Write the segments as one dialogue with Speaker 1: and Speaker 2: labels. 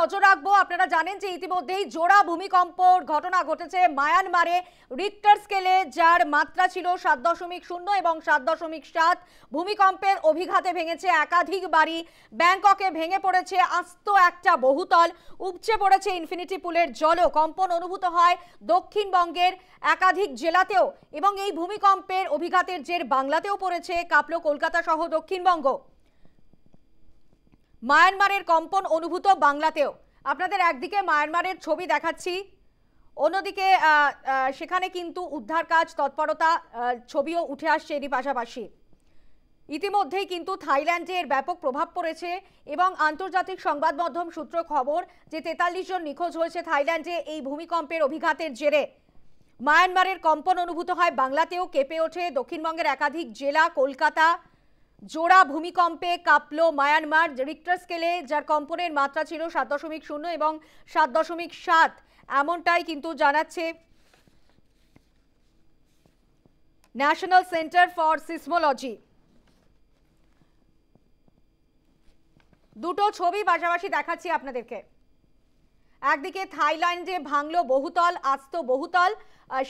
Speaker 1: নজর রাখবো। আপনারা জানেন যে ইতিমধ্যেই জোড়া ভূমিকম্পর ঘটনা ঘটেছে মায়ানমারে রিক্টার স্কেলে, যার মাত্রা ছিল 7.0 এবং 7.7। ভূমিকম্পের অভিঘাতে ভেঙেছে একাধিক বাড়ি, ব্যাংককে ভেঙে পড়েছে আস্ত একটা বহুতল, উপচে পড়েছে ইনফিনিটি পুলের জলও। কম্পন অনুভূত হয় দক্ষিণবঙ্গের একাধিক জেলাতেও এবং এই ভূমিকম্পের অভিঘাতের জের বাংলাতেও পড়েছে, কাঁপল কলকাতা সহ দক্ষিণবঙ্গ। মায়ানমারের কম্পন অনুভূত বাংলাতেও। আপনাদের একদিকে মায়ানমারের ছবি দেখাচ্ছি, অন্যদিকে সেখানে কিন্তু উদ্ধার কাজ তৎপরতা ছবিও উঠে আসছে এরই পাশাপাশি। ইতিমধ্যেই কিন্তু থাইল্যান্ডে এর ব্যাপক প্রভাব পড়েছে এবং আন্তর্জাতিক সংবাদ মাধ্যম সূত্র খবর যে 43 জন নিখোঁজ হয়েছে থাইল্যান্ডে এই ভূমিকম্পের অভিঘাতের জেরে। মায়ানমারের কম্পন অনুভূত হয় বাংলাতেও, কেঁপে ওঠে দক্ষিণবঙ্গের একাধিক জেলা, কলকাতা। জোড়া ভূমিকম্পে কাঁপল মায়ানমার রিক্টার স্কেলে, যার কম্পনের মাত্রা ছিল 7.0 এবং 7.7, এমনটাই কিন্তু জানাচ্ছে ন্যাশনাল সেন্টার ফর সিসমোলজি। দুটো ছবি পাশাপাশি দেখাচ্ছি আপনাদেরকে। একদিকে থাইল্যান্ডে ভাঙলো বহুতল, আস্ত বহুতল,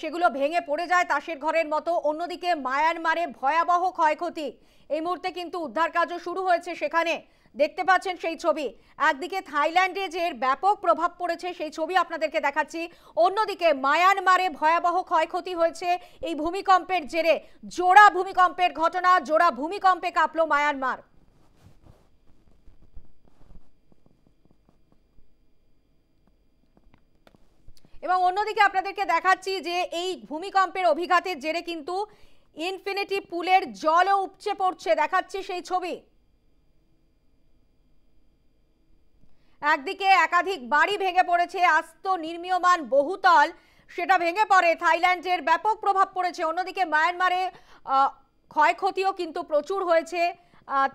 Speaker 1: সেগুলো ভেঙে পড়ে যায় তাসের ঘরের মতো। অন্যদিকে মায়ানমারে ভয়াবহ ক্ষয়ক্ষতি, এই মুহূর্তে কিন্তু উদ্ধার কাজও শুরু হয়েছে সেখানে, দেখতে পাচ্ছেন সেই ছবি। একদিকে থাইল্যান্ডে যে ব্যাপক প্রভাব পড়েছে সেই ছবি আপনাদেরকে দেখাচ্ছি, অন্যদিকে মায়ানমারে ভয়াবহ ক্ষয়ক্ষতি হয়েছে এই ভূমিকম্পের জেরে। জোড়া ভূমিকম্পের ঘটনা, জোড়া ভূমিকম্পে কাঁপল মায়ানমার। এবং অন্যদিকে আপনাদেরকে দেখাচ্ছি যে এই ভূমিকম্পের অভিঘাতের জেরে কিন্তু ইনফিনিটি পুলের জলও উপচে পড়ছে, দেখাচ্ছি সেই ছবি। একদিকে একাধিক বাড়ি ভেঙে পড়েছে, আস্ত নির্মীয়মান বহুতল সেটা ভেঙে পড়ে, থাইল্যান্ডের ব্যাপক প্রভাব পড়েছে। অন্যদিকে মায়ানমারে ক্ষয়ক্ষতিও কিন্তু প্রচুর হয়েছে।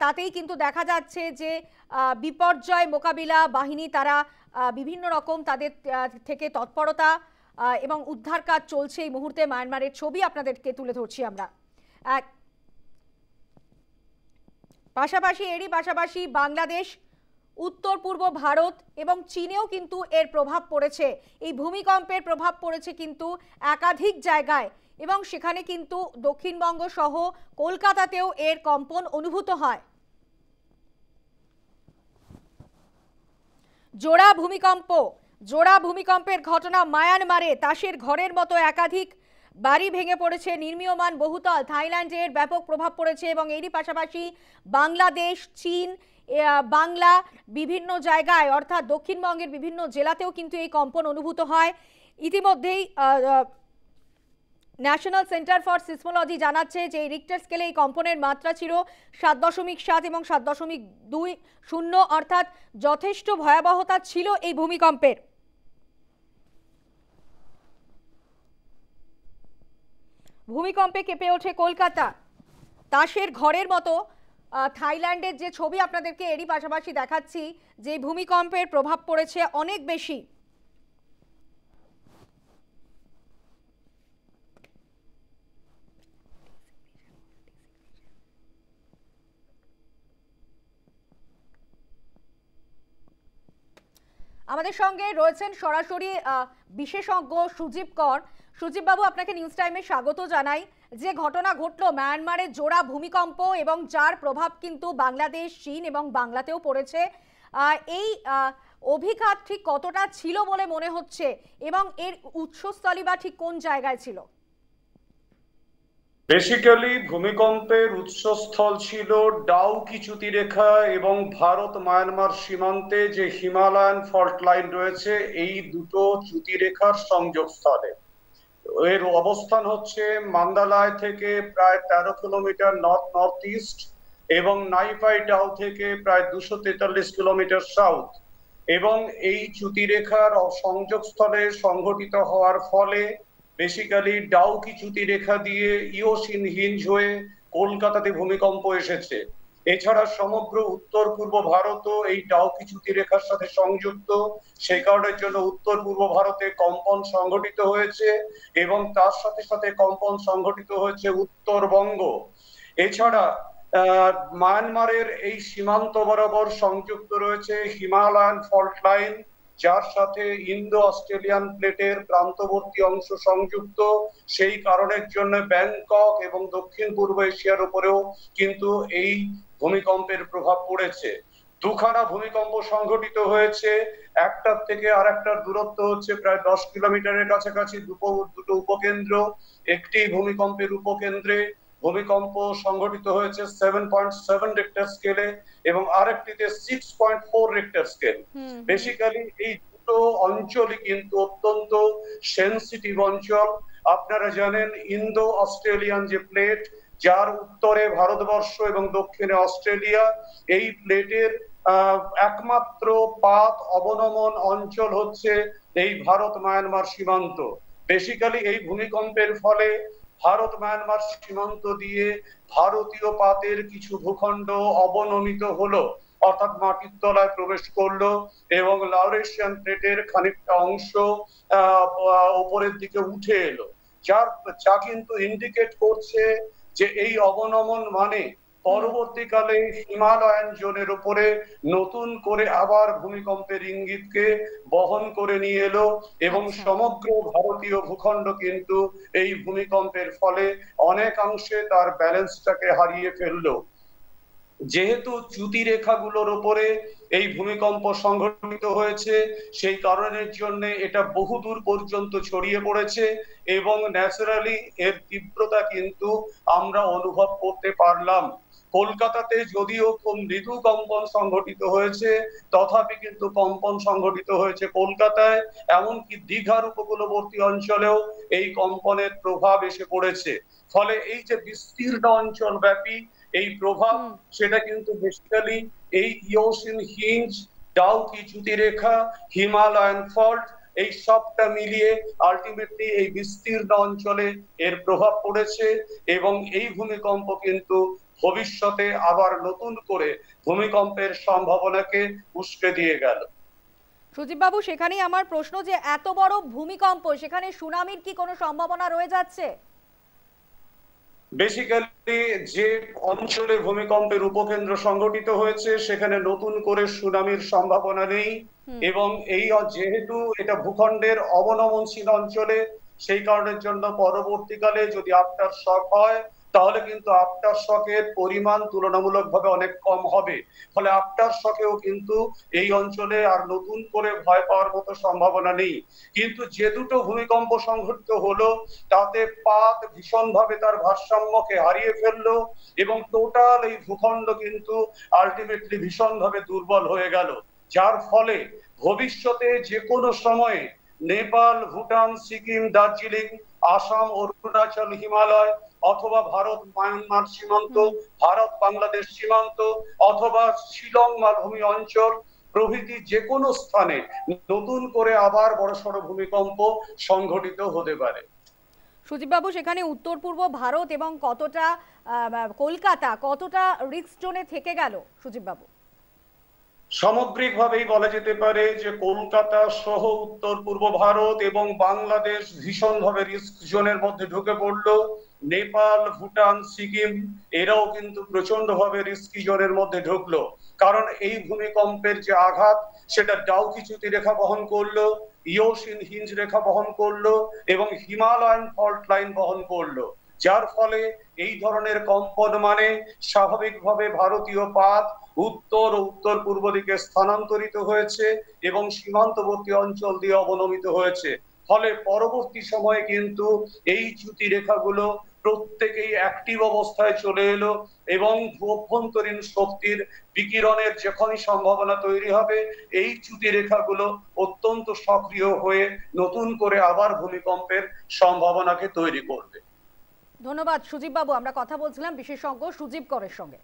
Speaker 1: তাতেই কিন্তু দেখা যাচ্ছে যে বিপর্যয় মোকাবিলা বাহিনী তারা বিভিন্ন রকম তাদের থেকে তৎপরতা এবং উদ্ধার কাজ চলছে এই মুহূর্তে। মায়ানমারের ছবি আপনাদেরকে তুলে ধরছি আমরা। পাশাপাশি এরই পাশাপাশি বাংলাদেশ, উত্তর পূর্ব ভারত এবং চীনেও কিন্তু এর প্রভাব পড়েছে। এই ভূমিকম্পের প্রভাব পড়েছে কিন্তু একাধিক জায়গায় এবং সেখানে কিন্তু দক্ষিণবঙ্গ সহ কলকাতাতেও এর কম্পন অনুভূত হয়। জোড়া ভূমিকম্পের ঘটনা মায়ানমারে, তাসের ঘরের মতো একাধিক বাড়ি ভেঙে পড়েছে, নির্মীয়মান বহুতল। থাইল্যান্ডের ব্যাপক প্রভাব পড়েছে এবং এরই পাশাপাশি বাংলাদেশ, চীন, বাংলা বিভিন্ন জায়গায় অর্থাৎ দক্ষিণবঙ্গের বিভিন্ন জেলাতেও কিন্তু এই কম্পন অনুভূত হয়। ইতিমধ্যেই ন্যাশনাল সেন্টার ফর সিসমোলজি জানাচ্ছে যে রিক্টার স্কেলে এই কম্পনের মাত্রা ছিল 7.7 এবং 7.20, অর্থাৎ যথেষ্ট ভয়াবহতা ছিল এই ভূমিকম্পের। ভূমিকম্পে কেঁপে ওঠে কলকাতা, তাসের ঘরের মতো। থাইল্যান্ডের যে ছবি আপনাদেরকে এরই পাশাপাশি দেখাচ্ছি, যে ভূমিকম্পের প্রভাব পড়েছে অনেক বেশি। আমাদের সঙ্গে রয়েছেন সরাসরি বিশেষজ্ঞ সুজীব কর। সুজীব বাবু, আপনাকে নিউজ টাইমে স্বাগত জানাই। যে ঘটনা ঘটলো মায়ানমারে জোড়া ভূমিকম্প এবং যার প্রভাব কিন্তু বাংলাদেশ, চীন এবং বাংলাতেও পড়েছে, এই অভিঘাত ঠিক কতটা ছিল বলে মনে হচ্ছে এবং এর উৎসস্থলই বা ঠিক কোন জায়গায় ছিল?
Speaker 2: বেসিক্যালি ভূমিকম্পের উৎসস্থল ছিল ডাউকি চ্যুতিরেখা এবং ভারত মায়ানমার সীমান্তে যে হিমালয়ান ফল্ট লাইন রয়েছে, এই দুটো চ্যুতিরেখার সংযোগস্থলে। এর অবস্থান হচ্ছে মান্দালায় থেকে প্রায় 13 কিলোমিটার নর্থ ইস্ট এবং নাইপাই ডাউ থেকে প্রায় 243 কিলোমিটার সাউথ। এবং এই চ্যুতিরেখার সংযোগস্থলে সংঘটিত হওয়ার ফলে বেসিক্যালি ডাউকি চ্যুতিরেখা দিয়ে ইয়োশিন হিঞ্জ হয়ে কলকাতাতে ভূমিকম্প এসেছে। এছাড়া সমগ্র উত্তর পূর্ব ভারতও এই ডাউকি চ্যুতিরেখার সাথে সংযুক্ত, সেই কারণের জন্য উত্তর পূর্ব ভারতে কম্পন সংঘটিত হয়েছে এবং তার সাথে সাথে কম্পন সংঘটিত হয়েছে উত্তরবঙ্গ। এছাড়া মায়ানমারের এই সীমান্ত বরাবর সংযুক্ত রয়েছে হিমালয়ান ফল্ট লাইন যার সাথে ইন্দো অস্ট্রেলিয়ান প্লেটের প্রান্তবর্তী অংশ সংযুক্ত। সেই কারণের জন্য ব্যাংকক এবং দক্ষিণ পূর্ব এশিয়ার উপরেও কিন্তু এই ভূমিকম্পের প্রভাব পড়েছে। দুখানা ভূমিকম্প সংঘটিত হয়েছে, একটার থেকে আর একটার দূরত্ব হচ্ছে প্রায় 10 কিলোমিটারের কাছাকাছি। দুটো উপকেন্দ্র, একটি ভূমিকম্পের উপকেন্দ্রে ভূমিকম্প সংঘটিত হয়েছে 7.7 রিক্টার স্কেলে এবং আরেকটিতে 6.4 রিক্টার স্কেল। বেসিক্যালি এই দুটো অঞ্চলই কিন্তু অত্যন্ত সেনসিটিভ অঞ্চল। আপনারা জানেন ইন্দো অস্ট্রেলিয়ান যে প্লেট, যার উত্তরে ভারতবর্ষ এবং দক্ষিণে অস্ট্রেলিয়া, এই প্লেটের একমাত্র পাত অবনমন অঞ্চল হচ্ছে এই ভারত মায়ানমার সীমান্ত। বেসিক্যালি এই ভূমিকম্পের ফলে ভারত মায়ানমার সীমান্ত দিয়ে ভারতীয় পাতের কিছু ভূখণ্ড অবনমিত হলো, অর্থাৎ মাটির তলায় প্রবেশ করলো এবং লাউরেশিয়ান প্লেটের খানিকটা অংশ উপরের দিকে উঠে এলো, যা কিন্তু ইন্ডিকেট করছে যে এই অবনমন মানে পরবর্তীকালে হিমালয়ান জোনের উপরে নতুন করে আবার ভূমিকম্পের ইঙ্গিতকে বহন করে নিয়ে এলো এবং সমগ্র ভারতীয় ভূখণ্ড কিন্তু এই ভূমিকম্পের ফলে অনেকাংশে তার ব্যালেন্সটাকে হারিয়ে ফেললো। যেহেতু চ্যুতি রেখাগুলোর উপরে এই ভূমিকম্প সংঘটিত হয়েছে, সেই কারণের জন্য এটা বহুদূর পর্যন্ত ছড়িয়ে পড়েছে এবং ন্যাচারালি এর তীব্রতা কিন্তু আমরা অনুভব করতে পারলাম। কলকাতাতে যদিও খুব মৃদু কম্পন সংঘটিত হয়েছে, তথাপি কিন্তু কম্পন সংঘটিত হয়েছে কলকাতায়, এমনকি দীঘার উপকূলবর্তী অঞ্চলেও এই কম্পনের প্রভাব এসে পড়েছে। ফলে এই যে বিস্তীর্ণ অঞ্চল ব্যাপী এই প্রভাব, সেটা কিন্তু বেসিক্যালি এই ইওসিন হিঞ্জ, ডাউকি চ্যুতি রেখা, হিমালয়ান ফল্ট, এই সবটা মিলিয়ে আলটিমেটলি এই বিস্তীর্ণ অঞ্চলে এর প্রভাব পড়েছে এবং এই ভূমিকম্প কিন্তু ভবিষ্যতে আবার নতুন করে ভূমিকম্পের সম্ভাবনাকে উস্কে দিয়ে গেল।
Speaker 1: সুজিত বাবু, সেখানেই আমার প্রশ্ন যে এত বড় ভূমিকম্প, সেখানে সুনামির কি কোনো সম্ভাবনা রয়ে যাচ্ছে?
Speaker 2: বেসিক্যালি যে অঞ্চলে ভূমিকম্পের উপকেন্দ্র সংঘটিত হয়েছে সেখানে নতুন করে সুনামির সম্ভাবনা নেই এবং এই যেহেতু এটা ভূখণ্ডের অবনমনশীল অঞ্চলে, সেই কারণের জন্য পরবর্তীকালে যদি আফটার শক হয় তাহলে কিন্তু আফটার শকের পরিমাণ তুলনামূলকভাবে অনেক কম হবে। ফলে আফটার শকেও কিন্তু এই অঞ্চলে আর নতুন করে ভয় পাওয়ার মতো সম্ভাবনা নেই। কিন্তু যে দুটো ভূমিকম্প সংঘটিত হলো তাতে পাত ভীষণভাবে তার ভারসাম্যকে হারিয়ে ফেললো এবং টোটাল এই ভূখণ্ড কিন্তু আলটিমেটলি ভীষণভাবে দুর্বল হয়ে গেল, যার ফলে ভবিষ্যতে যে কোনো সময়ে নেপাল, ভুটান, সিকিম, দার্জিলিং, আসাম, অরুণাচল, হিমালয় অথবা ভারত মায়ানমার সীমান্ত, ভারত বাংলাদেশ সীমান্ত অথবা শিলং মালভূমি অঞ্চল প্রভৃতি যে কোনো স্থানে নতুন করে আবার বড়সড় ভূমিকম্প সংঘটিত হতে পারে।
Speaker 1: সুজিত বাবু, সেখানে উত্তর পূর্ব ভারত এবং কতটা কলকাতা কতটা রিস্ক জোনে থেকে গেল সুজিত বাবু?
Speaker 2: সামগ্রিকভাবেই বলা যেতে পারে যে কলকাতা সহ উত্তর পূর্ব ভারত এবং বাংলাদেশ ভীষণভাবে রিস্ক জোনের মধ্যে ঢুকে পড়লো। নেপাল, ভুটান, সিকিম এরাও কিন্তু প্রচন্ডভাবে রিস্কি জোনের মধ্যে ঢুকলো, কারণ এই ভূমিকম্পের যে আঘাত সেটা ডাউকি চ্যুতি রেখা বহন করলো, ইওসিন হিঞ্জ রেখা বহন করলো এবং হিমালয়ান ফল্ট লাইন বহন করলো, যার ফলে এই ধরনের কম্পন মানে স্বাভাবিকভাবে ভারতীয় পাত উত্তর ও উত্তর পূর্ব দিকে স্থানান্তরিত হয়েছে এবং সীমান্তবর্তী অঞ্চল দিয়ে অবনমিত হয়েছে। ফলে পরবর্তী সময়ে কিন্তু এই চ্যুতি রেখাগুলো প্রত্যেকেই অ্যাক্টিভ অবস্থায় চলে এলো এবং অভ্যন্তরীণ শক্তির বিকিরণের যখনই সম্ভাবনা তৈরি হবে এই চ্যুতি রেখাগুলো অত্যন্ত সক্রিয় হয়ে নতুন করে আবার ভূমিকম্পের সম্ভাবনাকে তৈরি করবে।
Speaker 1: ধন্যবাদ সুজিত বাবু। আমরা কথা বলছিলাম বিশেষজ্ঞ সুজীব করের সঙ্গে।